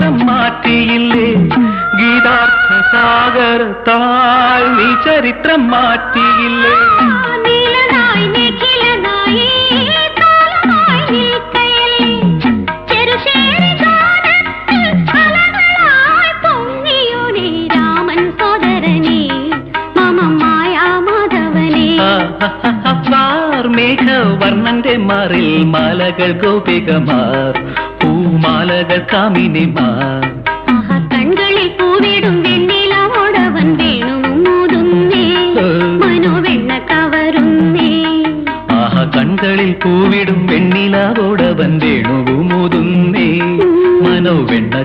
ചരിത്രം മാറ്റിയില്ലേ ഗീതാർത്ഥ സാഗരത്താൽ നീ ചരിത്രം മാറ്റിയില്ലേ മേഘവർണ്ണന്റെ മാറിൽ മാലകൾ ഗോപികമാർ പൂമാലകൾ കാമിനിമാർ കൺകളിൽ പൂവിടും വെണ്ണിലോടവൻ വേണുമൂതുന്നേ മനോവെണ്ണ കവരുന്നേ കൺകളിൽ പൂവിടും വെണ്ണിലോടവൻ വേണുമൂതുന്നേ മനോവെണ്ണ